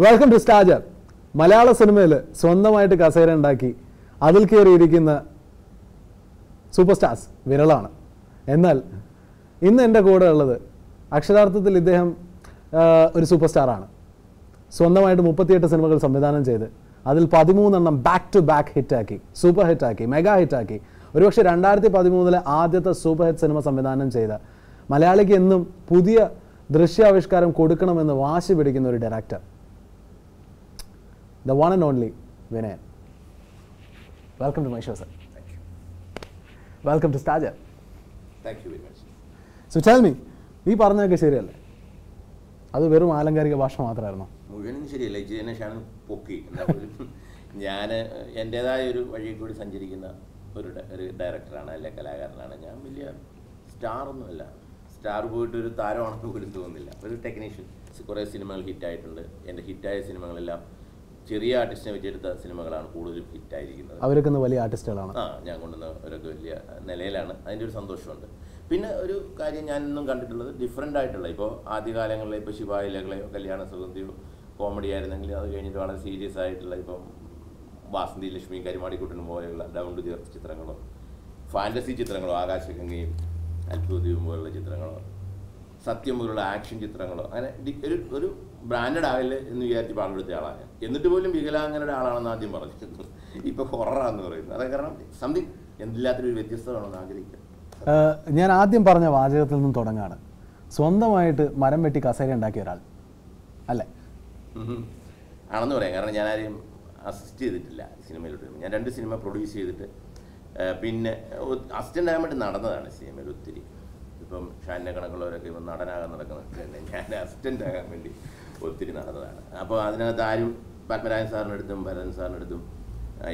Welcome to സ്റ്റാജർ. മലയാള സിനിമയിൽ സ്വന്തമായിട്ട് കസേര ഉണ്ടാക്കി അതിൽ കയറിയിരിക്കുന്ന സൂപ്പർ സ്റ്റാർസ് വിരളാണ്. എന്നാൽ ഇന്ന് എൻ്റെ കൂടെ ഉള്ളത് അക്ഷരാർത്ഥത്തിൽ ഇദ്ദേഹം ഒരു സൂപ്പർ സ്റ്റാറാണ്. സ്വന്തമായിട്ട് 38 സിനിമകൾ സംവിധാനം ചെയ്ത് അതിൽ 13 ബാക്ക് ടു ബാക്ക് ഹിറ്റാക്കി, സൂപ്പർ ഹിറ്റാക്കി, മെഗാ ഹിറ്റാക്കി. ഒരുപക്ഷെ 2013 ആദ്യത്തെ സൂപ്പർ ഹിറ്റ് സിനിമ സംവിധാനം ചെയ്ത, മലയാളിക്ക് എന്നും പുതിയ ദൃശ്യാവിഷ്കാരം കൊടുക്കണമെന്ന് വാശി പിടിക്കുന്ന ഒരു director, the one and only Vinayan. Welcome to my show, sir. Thank you. Welcome to Staja. Thank you very much. So tell me, ഈ പറഞ്ഞതൊക്കെ ശരിയല്ലേ? അത് വെറും ആലങ്കാരിക ഭാഷ മാത്രമായിരുന്നോ? മുഴുവനും ശരിയല്ല. ഇതിനെ ഷാൻ പൊക്കി. ഞാൻ എൻ്റേതായ ഒരു വഴി കൂടി സഞ്ചരിക്കുന്ന ഒരു ഡയറക്ടറാണ്, അല്ലെ കലാകാരനാണ്. ഞാൻ വലിയ സ്റ്റാറൊന്നുമല്ല. സ്റ്റാർ പോയിട്ട് ഒരു താരമാണെന്ന് പോലും തോന്നുന്നില്ല. ഒരു ടെക്നീഷ്യൻ. കുറേ സിനിമകൾ ഹിറ്റായിട്ടുണ്ട്. എൻ്റെ ഹിറ്റായ സിനിമകളെല്ലാം ചെറിയ ആർട്ടിസ്റ്റിനെ വെച്ചെടുത്ത സിനിമകളാണ് കൂടുതലും ഹിറ്റായിരിക്കുന്നത്. അവരൊക്കെ വലിയ ആർട്ടിസ്റ്റുകളാണ്. ഞാൻ കൊണ്ടുവന്നവരൊക്കെ വലിയ നിലയിലാണ്. അതിൻ്റെ ഒരു സന്തോഷമുണ്ട്. പിന്നെ ഒരു കാര്യം ഞാൻ ഇന്നും കണ്ടിട്ടുള്ളത് ഡിഫറെൻ്റ് ആയിട്ടുള്ള, ഇപ്പോൾ ആദ്യകാലങ്ങളിൽ ഇപ്പോൾ ശിവായി ലഹളയോ കല്യാണ സുഗന്ധിയോ കോമഡി ആയിരുന്നെങ്കിൽ അത് കഴിഞ്ഞിട്ട് വളരെ സീരിയസ് ആയിട്ടുള്ള ഇപ്പം വാസന്തി ലക്ഷ്മിയും കരിമാടിക്കുട്ടനും പോലെയുള്ള ഡൗൺ ടു എർത്ത് ചിത്രങ്ങളോ, ഫാൻറ്റസി ചിത്രങ്ങളോ, ആകാശഗംഗയും അത്ഭുതദ്വീപും പോലുള്ള ചിത്രങ്ങളോ, സത്യം പോലുള്ള ആക്ഷൻ ചിത്രങ്ങളോ, അങ്ങനെ ഒരു ബ്രാൻഡഡ് ആകല് എന്ന് വിചാരിച്ച് പങ്കെടുത്ത ആളാണ്. എന്നിട്ട് പോലും വികലാംഗനയുടെ ആളാണെന്ന് ആദ്യം പറഞ്ഞിരുന്നു. ഇപ്പോൾ ഹൊററാന്ന് പറയുന്നത്. അത് കാരണം സംതിങ് എന്തില്ലാത്തൊരു വ്യത്യസ്തമാണെന്ന് ആഗ്രഹിക്കുക. ഞാൻ ആദ്യം പറഞ്ഞ വാചകത്തിൽ നിന്നും തുടങ്ങാണ്. സ്വന്തമായിട്ട് മരം വെട്ടി കസേര ഉണ്ടാക്കിയ ഒരാൾ അല്ലേ? ആണെന്ന് പറയാം. കാരണം ഞാൻ ആരെയും അസിസ്റ്റ് ചെയ്തിട്ടില്ല സിനിമയിലോട്ട്. ഞാൻ 2 സിനിമ പ്രൊഡ്യൂസ് ചെയ്തിട്ട് പിന്നെ അസിസ്റ്റൻ്റ് ആകാൻ വേണ്ടി നടന്നതാണ് സിനിമയിൽ ഒത്തിരി. ഇപ്പം ഷാനിനെ കണക്കുള്ളവരൊക്കെ ഇപ്പം നടനാകാൻ നടക്കുന്നുണ്ട്. ഞാൻ അസിസ്റ്റൻ്റ് ആകാൻ വേണ്ടി ഒത്തിരി നടന്നതാണ്. അപ്പോൾ അതിനകത്ത് ആരും പത്മരാജൻ സാറിനടുത്തും ഭരതൻ സാറിനടുത്തും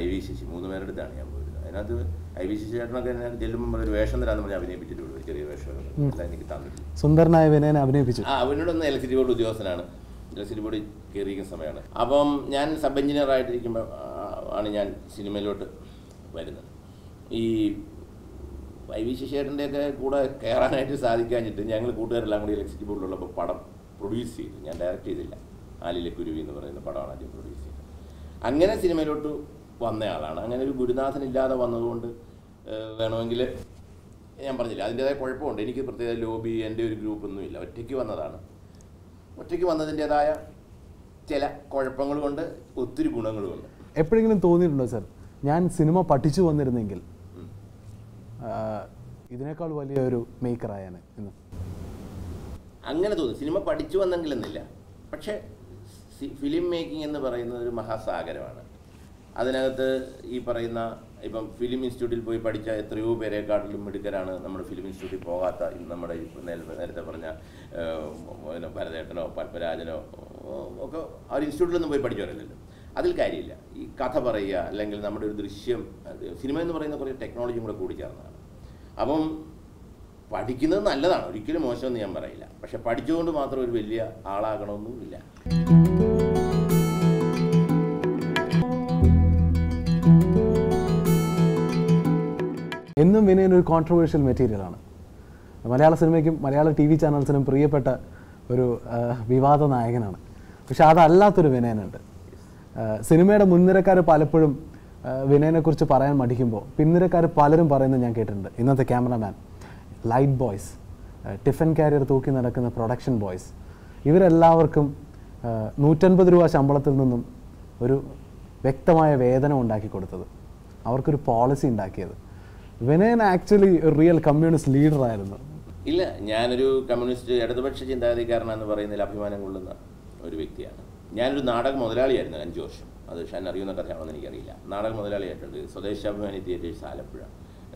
IV ശശി 3 പേരെടുത്താണ് ഞാൻ പോയിരുന്നത്. അതിനകത്ത് IV ശശി ചേട്ടനൊക്കെ എന്നെ ചെല്ലുമ്പോൾ ഒരു വേഷം തരാമെന്ന് പറഞ്ഞ് അഭിനയിപ്പിച്ചിട്ടുള്ളൂ. ഒരു ചെറിയ വേഷം എല്ലാം എനിക്ക് തന്നിട്ടില്ല. സുന്ദരനായ വിനയനെ അഭിനയിപ്പിച്ചു. അവനോടൊന്ന് ഇലക്ട്രിസിറ്റി ബോർഡ് ഉദ്യോഗസ്ഥനാണ്. ഇലക്ട്രിസിറ്റി ബോർഡ് കയറിയിരിക്കുന്ന സമയമാണ്. അപ്പം ഞാൻ സബ് എഞ്ചിനീയർ ആയിട്ടിരിക്കുമ്പോൾ ആണ് ഞാൻ സിനിമയിലോട്ട് വരുന്നത്. ഈ IV ശശിയേട്ടൻ്റെയൊക്കെ കൂടെ കയറാനായിട്ട് സാധിക്കാഞ്ഞിട്ട് ഞങ്ങൾ കൂട്ടുകാരെല്ലാം കൂടി ഇലക്ട്രിസിറ്റി ബോർഡിലുള്ളപ്പോൾ പടം പ്രൊഡ്യൂസ് ചെയ്തു. ഞാൻ ഡയറക്റ്റ് ചെയ്തില്ല. ആലിലെ കുരുവി എന്ന് പറയുന്ന പടമാണ് ആദ്യം പ്രൊഡ്യൂസ് ചെയ്തത്. അങ്ങനെ സിനിമയിലോട്ട് വന്നയാളാണ്. അങ്ങനെ ഒരു ഗുരുനാഥനില്ലാതെ വന്നതുകൊണ്ട് വേണമെങ്കിൽ ഞാൻ പറഞ്ഞില്ല, അതിൻ്റേതായ കുഴപ്പമുണ്ട്. എനിക്ക് പ്രത്യേക ലോബി, എൻ്റെ ഒരു ഗ്രൂപ്പൊന്നുമില്ല. ഒറ്റയ്ക്ക് വന്നതാണ്. ഒറ്റയ്ക്ക് വന്നതിൻ്റേതായ ചില കുഴപ്പങ്ങളുമുണ്ട്, ഒത്തിരി ഗുണങ്ങളുമുണ്ട്. എപ്പോഴെങ്കിലും തോന്നിയിട്ടുണ്ടോ സർ, ഞാൻ സിനിമ പഠിച്ചു വന്നിരുന്നെങ്കിൽ ഇതിനേക്കാൾ വലിയൊരു മേക്കറായാണ് ഇന്ന്? അങ്ങനെ തോന്നി. സിനിമ പഠിച്ചു വന്നെങ്കിലെന്നില്ല. പക്ഷേ ഫിലിം മേക്കിംഗ് എന്ന് പറയുന്നത് ഒരു മഹാസാഗരമാണ്. അതിനകത്ത് ഈ പറയുന്ന ഇപ്പം ഫിലിം ഇൻസ്റ്റിറ്റ്യൂട്ടിൽ പോയി പഠിച്ച എത്രയോ പേരെക്കാട്ടിലും മിടുക്കരാണ് നമ്മുടെ ഫിലിം ഇൻസ്റ്റിറ്റ്യൂട്ടിൽ പോകാത്ത നമ്മുടെ നേരത്തെ പറഞ്ഞ ഭരതേട്ടനോ പത്മരാജനോ ഒക്കെ ആ ഒരു ഇൻസ്റ്റിറ്റ്യൂട്ടിലൊന്നും പോയി പഠിച്ചവരല്ലല്ലോ. അതിൽ കാര്യമില്ല. ഈ കഥ പറയുക, അല്ലെങ്കിൽ നമ്മുടെ ഒരു ദൃശ്യം, സിനിമ എന്ന് പറയുന്ന കുറേ ടെക്നോളജിയും കൂടെ കൂടിച്ചേർന്നതാണ്. അപ്പം പഠിക്കുന്നത് നല്ലതാണ്, ഒരിക്കലും മോശമെന്ന് ഞാൻ പറയില്ല. പക്ഷെ പഠിച്ചുകൊണ്ട് മാത്രം ഒരു വലിയ ആളാകണമെന്നുമില്ല. എന്നും വിനയൻ ഒരു കോൺട്രവേഴ്ഷ്യൽ മെറ്റീരിയലാണ്. മലയാള സിനിമയ്ക്കും മലയാള TV ചാനൽസിനും പ്രിയപ്പെട്ട ഒരു വിവാദ നായകനാണ്. പക്ഷെ അതല്ലാത്തൊരു വിനയനുണ്ട്. സിനിമയുടെ മുൻനിരക്കാർ പലപ്പോഴും വിനയനെക്കുറിച്ച് പറയാൻ മടിക്കുമ്പോൾ പിൻനിരക്കാർ പലരും പറയുന്നത് ഞാൻ കേട്ടിട്ടുണ്ട്. ഇന്നത്തെ cameraman, light boys, tiffin carrier തൂക്കി നടക്കുന്ന പ്രൊഡക്ഷൻ ബോയ്സ്, ഇവരെല്ലാവർക്കും 150 രൂപ ശമ്പളത്തിൽ നിന്നും ഒരു വ്യക്തമായ വേതനം ഉണ്ടാക്കി കൊടുത്തത്, അവർക്കൊരു പോളിസി ഉണ്ടാക്കിയത്. വിനയൻ ആക്ച്വലി ഒരു റിയൽ കമ്മ്യൂണിസ്റ്റ് ലീഡറായിരുന്നു. ഇല്ല, ഞാനൊരു കമ്മ്യൂണിസ്റ്റ് ഇടതുപക്ഷ ചിന്താഗതിക്കാരനാണെന്ന് പറയുന്നതിൽ അഭിമാനം കൊള്ളുന്ന ഒരു വ്യക്തിയാണ്. ഞാനൊരു നാടക മുതലാളിയായിരുന്നു 5 വർഷം. അത് ഷാൻ അറിയുന്ന കഥയാണെന്ന് എനിക്കറിയില്ല. നാടക മുതലാളിയായിട്ടുണ്ട്. സ്വദേശാഭിമാനി തിയേറ്റേഴ്സ് ആലപ്പുഴ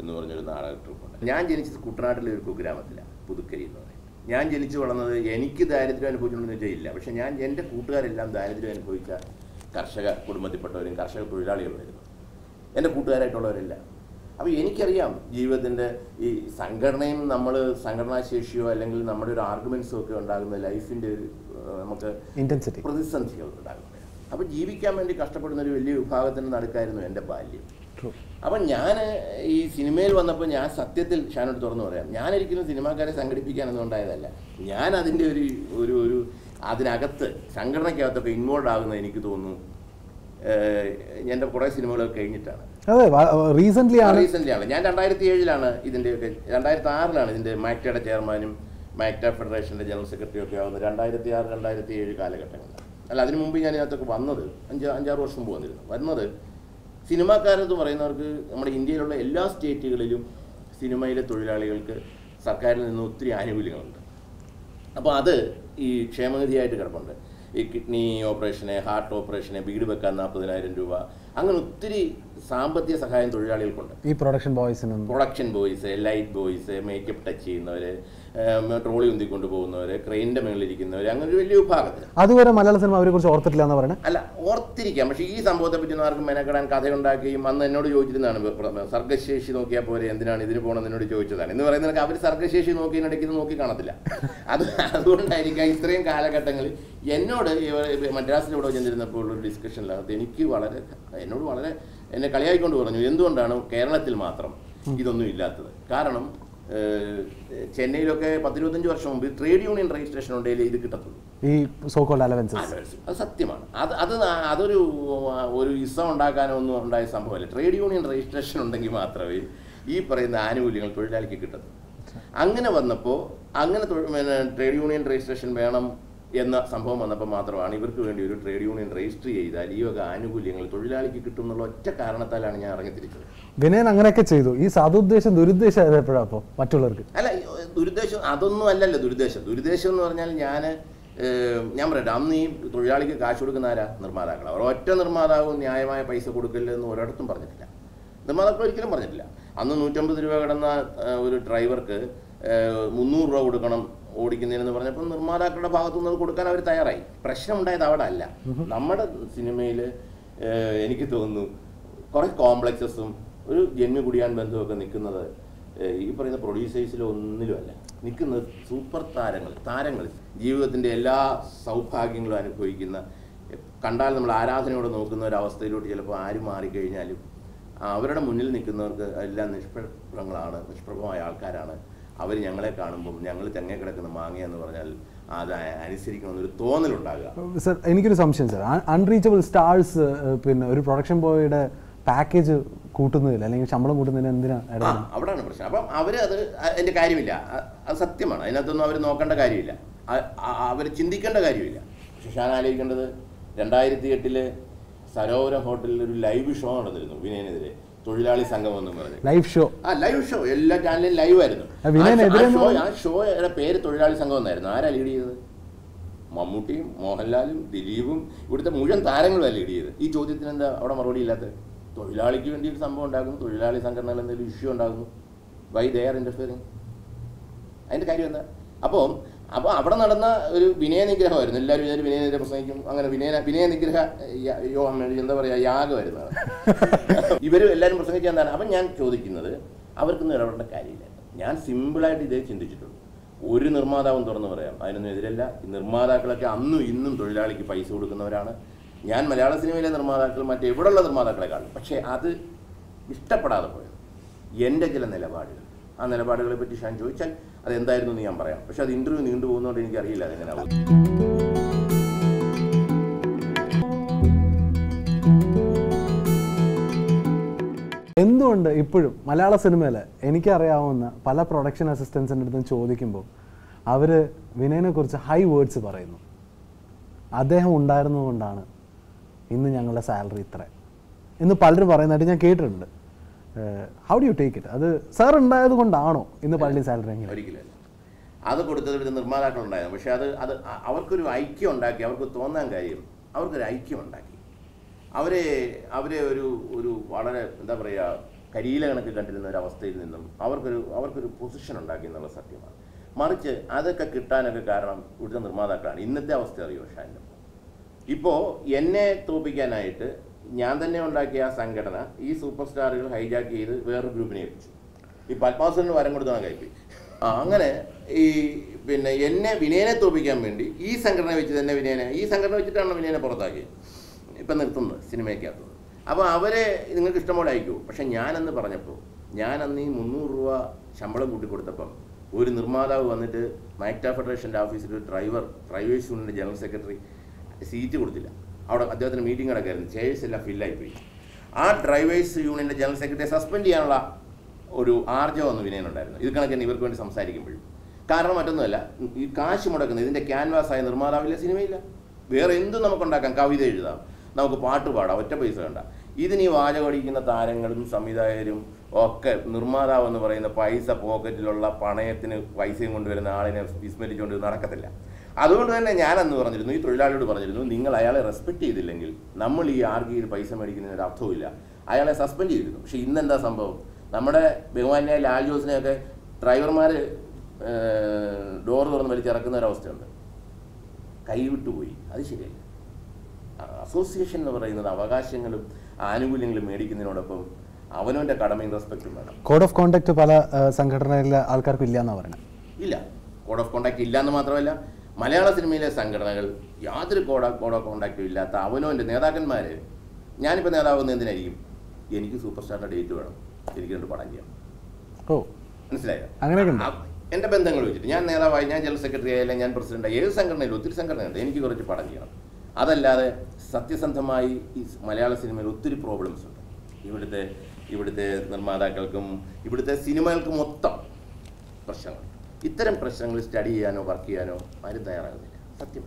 എന്ന് പറഞ്ഞൊരു നാടക ട്രൂപ്പുണ്ട്. ഞാൻ ജനിച്ചത് കുട്ടനാട്ടിലെ ഒരു കുഗ്രാമത്തിലാണ്, പുതുക്കരി എന്ന് പറയുന്നത്. ഞാൻ ജനിച്ചു വളർന്നത്, എനിക്ക് ദാരിദ്ര്യം അനുഭവിച്ചിട്ടുണ്ടെന്ന് വെച്ചാൽ ഇല്ല. പക്ഷേ എൻ്റെ കൂട്ടുകാരെല്ലാം ദാരിദ്ര്യം അനുഭവിച്ച കർഷക കുടുംബത്തിൽപ്പെട്ടവരും കർഷക തൊഴിലാളികളുമായിരുന്നു എൻ്റെ കൂട്ടുകാരായിട്ടുള്ളവരെല്ലാം. അപ്പോൾ എനിക്കറിയാം ജീവിതത്തിൻ്റെ ഈ സംഘടനയും സംഘടനാശേഷിയോ അല്ലെങ്കിൽ നമ്മുടെ ഒരു ആർഗ്യുമെൻറ്റ്സോ ഒക്കെ ഉണ്ടാകുന്ന ലൈഫിൻ്റെ ഒരു നമുക്ക് ഇൻറ്റൻസിറ്റി പ്രതിസന്ധികൾ ഉണ്ടാകുന്നത്. അപ്പോൾ ജീവിക്കാൻ വേണ്ടി കഷ്ടപ്പെടുന്ന ഒരു വലിയ വിഭാഗത്തിൻ്റെ നടുക്കായിരുന്നു എൻ്റെ ബാല്യം. അപ്പം ഞാൻ ഈ സിനിമയിൽ വന്നപ്പോൾ ഞാൻ സത്യത്തിൽ ഷാനോട് തുറന്നു പറയാം, ഞാനൊരിക്കലും സിനിമാക്കാരെ സംഘടിപ്പിക്കാനൊന്നും ഉണ്ടായതല്ല. ഞാൻ അതിൻ്റെ ഒരു അതിനകത്ത് സംഘടനയ്ക്കകത്തൊക്കെ ഇൻവോൾവ് ആകുന്നത് എനിക്ക് തോന്നുന്നു എൻ്റെ കുറേ സിനിമകളൊക്കെ കഴിഞ്ഞിട്ടാണ്. റീസെൻ്റ്ലി ആണ് ഞാൻ 2007 ഇതിൻ്റെയൊക്കെ 2006 ഇതിൻ്റെ മാക്ടയുടെ ചെയർമാനും മാക്ട ഫെഡറേഷൻ്റെ ജനറൽ സെക്രട്ടറിയും ഒക്കെ ആവുന്നത് 2006-2007 കാലഘട്ടങ്ങളിൽ. അല്ല, അതിനു മുമ്പ് ഞാൻ ഇതിനകത്തൊക്കെ വന്നത് 5-6 വർഷം മുമ്പ് വരുന്നത് സിനിമാക്കാരെന്ന് പറയുന്നവർക്ക് നമ്മുടെ ഇന്ത്യയിലുള്ള എല്ലാ സ്റ്റേറ്റുകളിലും സിനിമയിലെ തൊഴിലാളികൾക്ക് സർക്കാരിൽ നിന്ന് ഒത്തിരി ആനുകൂല്യങ്ങളുണ്ട്. അപ്പോൾ അത് ഈ ക്ഷേമനിധിയായിട്ട് കിടപ്പുണ്ട്. ഈ കിഡ്നി ഓപ്പറേഷന്, ഹാർട്ട് ഓപ്പറേഷന്, വീട് വെക്കാൻ 40,000 രൂപ, അങ്ങനെ ഒത്തിരി സാമ്പത്തിക സഹായം തൊഴിലാളികൾക്കുണ്ട്. ഈ production boys, light boys, makeup touch ചെയ്യുന്നവർ, ട്രോളി ഉന്തിക്കൊണ്ട് പോകുന്നവർ, ക്രെയിനിൻ്റെ മുകളിലിരിക്കുന്നവർ, അങ്ങനെ ഒരു വലിയ വിഭാഗത്തിൽ. അതുവരെ മലയാള സിനിമ അവരെ കുറിച്ച് ഓർത്തിട്ടില്ല എന്ന് പറയുന്നത് അല്ല, ഓർത്തിരിക്കാം. പക്ഷേ ഈ സംഭവത്തെ പറ്റി ആർക്കും മെനക്കെടാൻ കഥയുണ്ടാക്കുകയും അന്ന് എന്നോട് ചോദിച്ചിരുന്നതാണ്, സർഗശേഷി നോക്കിയാൽ പോലെ എന്തിനാണ് ഇതിന് പോകണമെന്ന് എന്നോട് ചോദിച്ചതാണ്. എന്ന് പറയുന്നത് അവർ സർഗശേഷി നോക്കിയതിനിടയ്ക്ക് ഇത് നോക്കി കാണത്തില്ല. അതുകൊണ്ടായിരിക്കാം ഇത്രയും കാലഘട്ടങ്ങളിൽ എന്നോട് മദ്രാസിൽ ഇവിടെ ചെന്നിരുന്നപ്പോൾ ഉള്ളൊരു ഡിസ്കഷനിനകത്ത് എന്നോട് വളരെ എന്നെ കളിയായിക്കൊണ്ട് പറഞ്ഞു, എന്തുകൊണ്ടാണ് കേരളത്തിൽ മാത്രം ഇതൊന്നും ഇല്ലാത്തത്? കാരണം ചെന്നൈയിലൊക്കെ 10-25 വർഷം മുമ്പ് ട്രേഡ് യൂണിയൻ രജിസ്ട്രേഷൻ ഉണ്ടെങ്കിൽ ഇത് കിട്ടത്തുള്ളൂ, ഈ സോക്കോൾഡ് അലവൻസസ്. അത് സത്യമാണ്. അതൊരു ഇസം ഉണ്ടാക്കാനോ ഒന്നും ഉണ്ടായ സംഭവമല്ല. ട്രേഡ് യൂണിയൻ രജിസ്ട്രേഷൻ ഉണ്ടെങ്കിൽ മാത്രമേ ഈ പറയുന്ന ആനുകൂല്യങ്ങൾ തൊഴിലാളിക്ക് കിട്ടത്തുള്ളൂ. അങ്ങനെ വന്നപ്പോൾ ട്രേഡ് യൂണിയൻ രജിസ്ട്രേഷൻ വേണം എന്ന സംഭവം വന്നപ്പോൾ മാത്രമാണ് ഇവർക്ക് വേണ്ടി ഒരു ട്രേഡ് യൂണിയൻ രജിസ്റ്റർ ചെയ്താൽ ഈ വക ആനുകൂല്യങ്ങൾ തൊഴിലാളിക്ക് കിട്ടും എന്നുള്ള ഒറ്റ കാരണത്താലാണ് ഞാൻ ഇറങ്ങിത്തിരിച്ചത്. വിനയൻ അങ്ങനെയൊക്കെ ചെയ്തു. ഈ സതുദ്ദേശം ദുരുദ്ദേശം എപ്പോഴാപ്പോൾ മറ്റുള്ളവർക്ക്? അല്ല, ദുരുദ്ദേശം അതൊന്നും അല്ലല്ലോ. ദുരുദ്ദേശം എന്ന് പറഞ്ഞാൽ ഞാൻ പറയട്ടെ, അന്ന് ഈ തൊഴിലാളിക്ക് കാശ് കൊടുക്കുന്ന ആരാ? നിർമ്മാതാക്കൾ. അവർ ഒറ്റ നിർമ്മാതാവും ന്യായമായ പൈസ കൊടുക്കില്ലെന്ന് ഒരിടത്തും പറഞ്ഞിട്ടില്ല. നിർമ്മാതാക്കൾ ഒരിക്കലും പറഞ്ഞിട്ടില്ല. അന്ന് 150 രൂപ കിടന്ന ഒരു ഡ്രൈവർക്ക് 300 രൂപ കൊടുക്കണം ഓടിക്കുന്നതിനെന്ന് പറഞ്ഞപ്പോൾ നിർമ്മാതാക്കളുടെ ഭാഗത്തുനിന്ന് അത് കൊടുക്കാൻ അവർ തയ്യാറായി. പ്രശ്നമുണ്ടായത് അവിടെ അല്ല. നമ്മുടെ സിനിമയിൽ എനിക്ക് തോന്നുന്നു കുറേ കോംപ്ലക്സസും ഒരു ജന്മി കുടിയാൻ ബന്ധമൊക്കെ നിൽക്കുന്നത് ഈ പറയുന്ന പ്രൊഡ്യൂസേഴ്സിലൊന്നിലുമല്ല. നിൽക്കുന്നത് സൂപ്പർ താരങ്ങൾ ജീവിതത്തിൻ്റെ എല്ലാ സൗഭാഗ്യങ്ങളും അനുഭവിക്കുന്ന, കണ്ടാൽ നമ്മൾ ആരാധനയോടെ നോക്കുന്ന ഒരവസ്ഥയിലോട്ട് ചിലപ്പോൾ ആര് മാറിക്കഴിഞ്ഞാലും അവരുടെ മുന്നിൽ നിൽക്കുന്നവർക്ക് എല്ലാം നിഷ്പ്രഭമായ ആൾക്കാരാണ്. അവർ ഞങ്ങളെ കാണുമ്പം ഞങ്ങൾ തെങ്ങ കിടക്കുന്ന മാങ്ങ എന്ന് പറഞ്ഞാൽ അത് അനുസരിക്കണമെന്നൊരു തോന്നലുണ്ടാകുക. സർ, എനിക്കൊരു സംശയം സർ, അൺറീച്ചബിൾ സ്റ്റാർസ് പിന്നെ ഒരു പ്രൊഡക്ഷൻ ബോയുടെ പാക്കേജ് കൂട്ടുന്നതില്ല അല്ലെങ്കിൽ ശമ്പളം കൂട്ടുന്നതിന് എന്തിനാണ്? അവിടെയാണ് പ്രശ്നം. അപ്പം അത് അതിൻ്റെ കാര്യമില്ല. അത് സത്യമാണ്. അതിനകത്തൊന്നും അവർ നോക്കേണ്ട കാര്യമില്ല, അവർ ചിന്തിക്കേണ്ട കാര്യമില്ല. പക്ഷെ ഞാൻ ആലോചിക്കേണ്ടത് 2008 സരോവരം ഹോട്ടലിൽ ഒരു ലൈവ് ഷോ നടന്നിരുന്നു വിനയനെതിരെ. തൊഴിലാളി സംഗമം എന്ന് പറഞ്ഞു ലൈവ് ഷോ എല്ലാ ചാനലിലും ലൈവ് ആയിരുന്നു. ആ ഷോയുടെ പേര് തൊഴിലാളി സംഘം എന്നായിരുന്നു. ആരാ ലീഡ് ചെയ്തത്? മമ്മൂട്ടിയും മോഹൻലാലും ദിലീപും ഇവിടുത്തെ മുഴുവൻ താരങ്ങളും ലീഡ് ചെയ്തത്. ഈ ചോദ്യത്തിന് എന്താ അവിടെ മറുപടി ഇല്ലാത്തത്? തൊഴിലാളിക്ക് വേണ്ടി ഒരു സംഭവം ഉണ്ടാകുന്നു, തൊഴിലാളി സംഘടനകൾ എന്തെങ്കിലും ഇഷ്യൂ ഉണ്ടാകുന്നു, വൈ ദേ ആർ ഇന്റർഫിയറിങ്? അതിൻ്റെ കാര്യം എന്താ? അപ്പോൾ അവിടെ നടന്ന ഒരു വിനയ നിഗ്രഹമായിരുന്നു. എല്ലാവരും വിനയനെതിരെ പ്രസംഗിക്കും, അങ്ങനെ വിനയ നിഗ്രഹ എന്താ പറയുക, യാഗമായിരുന്നു. ഇവരും എല്ലാവരും പ്രസംഗിച്ചാൽ എന്താണ്? അപ്പം ഞാൻ ചോദിക്കുന്നത്, അവർക്കൊന്നും ഇടപെടേണ്ട കാര്യമില്ല. ഞാൻ സിമ്പിളായിട്ട് ഇതേ ചിന്തിച്ചിട്ടുള്ളൂ. ഒരു നിർമ്മാതാവും തുറന്നു പറയാം, അതിനൊന്നും എതിരല്ല. ഈ നിർമ്മാതാക്കളൊക്കെ അന്നും ഇന്നും തൊഴിലാളിക്ക് പൈസ കൊടുക്കുന്നവരാണ്. ഞാൻ മലയാള സിനിമയിലെ നിർമ്മാതാക്കൾ മറ്റെവിടെയുള്ള നിർമ്മാതാക്കളെ കാണും. പക്ഷേ അത് ഇഷ്ടപ്പെടാതെ പോയത് എൻ്റെ ചില നിലപാടുകൾ. ആ നിലപാടുകളെ പറ്റി ഞാൻ ചോദിച്ചാൽ അതെന്തായിരുന്നു എന്ന് ഞാൻ പറയാം. പക്ഷെ അത് ഇൻ്റർവ്യൂ നീണ്ടുപോകുന്നതുകൊണ്ട് എനിക്കറിയില്ല അതെങ്ങനെയാവും. എന്തുകൊണ്ട് ഇപ്പോഴും മലയാള സിനിമയിൽ എനിക്കറിയാവുന്ന പല പ്രൊഡക്ഷൻ അസിസ്റ്റൻസിൻ്റെ അടുത്തും ചോദിക്കുമ്പോൾ അവർ വിനയനെക്കുറിച്ച് ഹൈ വേർഡ്സ് പറയുന്നു? അദ്ദേഹം ഉണ്ടായിരുന്നതുകൊണ്ടാണ് ഇന്ന് ഞങ്ങളുടെ സാലറി ഇത്ര എന്ന് പലരും പറയുന്നതായിട്ട് ഞാൻ കേട്ടിട്ടുണ്ട്. How do you take it? അത് സാർ ഉണ്ടായത് കൊണ്ടാണോ ഇന്ന് പള്ളി സാലറി? എങ്ങനെ? ഒരിക്കലല്ല. അത് കൊടുത്തത് ഒരു നിർമ്മാതാക്കളുണ്ടായിരുന്നു. പക്ഷേ അത് അവർക്കൊരു ഐക്യം ഉണ്ടാക്കി. അവർക്ക് തോന്നാൻ കാര്യം അവർക്കൊരു ഐക്യം ഉണ്ടാക്കി. അവരെ ഒരു വളരെ എന്താ പറയുക, കരിയില കണക്ക് കണ്ടിരുന്ന ഒരു അവസ്ഥയിൽ നിന്നും അവർക്കൊരു പൊസിഷൻ ഉണ്ടാക്കി എന്നുള്ള സത്യമാണ്. മറിച്ച് അതൊക്കെ കിട്ടാനൊക്കെ കാരണം ഇവിടുത്തെ നിർമ്മാതാക്കളാണ്. ഇന്നത്തെ അവസ്ഥ അറിയോ ഷാൻ്റെ? ഇപ്പോൾ എന്നെ തോപ്പിക്കാനായിട്ട് ഞാൻ തന്നെ ഉണ്ടാക്കിയ ആ സംഘടന ഈ സൂപ്പർ സ്റ്റാറുകൾ ഹൈജാക്ക് ചെയ്ത് വേറൊരു ഗ്രൂപ്പിനെ ഏൽപ്പിച്ചു. ഈ പത്മാസുരന് വരം കൊടുത്താണ് കഴിപ്പി. അങ്ങനെ പിന്നെ വിനയനെ തോപ്പിക്കാൻ വേണ്ടി ഈ സംഘടന വെച്ച് തന്നെ ഈ സംഘടന വെച്ചിട്ടാണ് വിനയനെ പുറത്താക്കിയത്, ഇപ്പം നിർത്തുന്നത് സിനിമയ്ക്കകത്തുന്നത്. അപ്പോൾ അവരെ നിങ്ങൾക്ക് ഇഷ്ടംപോലെ അയക്കുമോ? പക്ഷെ ഞാനെന്ന് പറഞ്ഞപ്പോൾ, ഞാനന്ന് ഈ 300 രൂപ ശമ്പളം കൂട്ടിക്കൊടുത്തപ്പം ഒരു നിർമ്മാതാവ് വന്നിട്ട് മൈക്ട ഫെഡറേഷൻ്റെ ഓഫീസിൽ ഒരു ഡ്രൈവേഴ്സ് യൂണിയൻ്റെ ജനറൽ സെക്രട്ടറി സീറ്റ് കൊടുത്തില്ല. അവിടെ അദ്ദേഹത്തിന് മീറ്റിംഗ് നടക്കായിരുന്നു, ചെയർസ് എല്ലാം ഫില്ലായിപ്പോയി. ആ ഡ്രൈവേഴ്സ് യൂണിയൻ്റെ ജനറൽ സെക്രട്ടറിയെ സസ്പെൻഡ് ചെയ്യാനുള്ള ഒരു ആർജവം ഒന്ന് വിനയനുണ്ടായിരുന്നു. ഇത് കണക്കിന് ഇവർക്ക് വേണ്ടി സംസാരിക്കുമ്പോഴും. കാരണം മറ്റൊന്നുമല്ല, ഈ കാശ് മുടക്കുന്നത് ഇതിൻ്റെ ക്യാൻവാസായ നിർമ്മാതാവില്ല, സിനിമയില്ല. വേറെ എന്തും നമുക്കുണ്ടാക്കാം, കവിത എഴുതാം, നമുക്ക് പാട്ട് പാടാം, ഒറ്റ പൈസ വേണ്ട. ഇതിന് ഈ വാചകടിക്കുന്ന താരങ്ങളും സംവിധായകരും ഒക്കെ നിർമ്മാതാവ് എന്ന് പറയുന്ന പൈസ പോക്കറ്റിലുള്ള പണയത്തിന് പൈസയും കൊണ്ടുവരുന്ന ആളിനെ വിസ്മരിച്ചുകൊണ്ട് നടക്കത്തില്ല. അതുകൊണ്ട് തന്നെ ഞാനന്ന് പറഞ്ഞിരുന്നു, ഈ തൊഴിലാളിയോട് പറഞ്ഞിരുന്നു, നിങ്ങൾ അയാളെ റെസ്പെക്ട് ചെയ്തില്ലെങ്കിൽ നമ്മൾ ഈ ആർഗിയിൽ പൈസ മേടിക്കുന്നതിന് ഒരു അർത്ഥവുമില്ല. അയാളെ സസ്പെൻഡ് ചെയ്തിരുന്നു. പക്ഷേ ഇന്നെന്താ സംഭവം? നമ്മുടെ ബഹുമാന്യായ ലാൽ ജോസിനെയൊക്കെ ഡ്രൈവർമാർ ഡോർ തുറന്ന് വലിച്ചിറക്കുന്ന ഒരവസ്ഥയുണ്ട്. കൈവിട്ടുപോയി. അത് ശരിയല്ല. അസോസിയേഷൻ എന്ന് പറയുന്നത് അവകാശങ്ങളും ആനുകൂല്യങ്ങളും മേടിക്കുന്നതിനോടൊപ്പം അവനവൻ്റെ കടമയും റെസ്പെക്റ്റും വേണം. കോഡ് ഓഫ് കോണ്ടാക്ട് പല സംഘടനയിലെ ആൾക്കാർക്ക് ഇല്ല എന്നാണ് പറയുന്നത്. ഇല്ല, കോഡ് ഓഫ് കോണ്ടാക്ട് ഇല്ല എന്ന് മാത്രമല്ല, മലയാള സിനിമയിലെ സംഘടനകൾ യാതൊരു കോഡ് ഓഫ് കോണ്ടാക്റ്റും ഇല്ലാത്ത അവനവൻ്റെ നേതാക്കന്മാർ, ഞാനിപ്പോൾ നേതാവുന്ന എന്തിനായിരിക്കും? എനിക്ക് സൂപ്പർ സ്റ്റാറിൻ്റെ ഡേറ്റ് വേണം, എനിക്ക് 2 പടം ചെയ്യാം. ഓ, മനസ്സിലായോ? അങ്ങനെയൊക്കെ എൻ്റെ ബന്ധങ്ങൾ വെച്ചിട്ട് ഞാൻ നേതാവായി, ഞാൻ ജനറൽ സെക്രട്ടറി ആയാലും ഞാൻ പ്രസിഡൻ്റായി, ഏത് സംഘടനയിലും ഒത്തിരി സംഘടനയുണ്ട്, എനിക്ക് കുറച്ച് പടം ചെയ്യണം. അതല്ലാതെ സത്യസന്ധമായി ഈ മലയാള സിനിമയിൽ ഒത്തിരി പ്രോബ്ലംസ് ഉണ്ട്. ഇവിടുത്തെ നിർമ്മാതാക്കൾക്കും ഇവിടുത്തെ സിനിമകൾക്കും മൊത്തം പ്രശ്നങ്ങൾ. ഇത്തരം പ്രശ്നങ്ങൾ സ്റ്റഡി ചെയ്യാനോ വർക്ക് ചെയ്യാനോ ആരും തയ്യാറാകുന്നില്ല. സത്യം.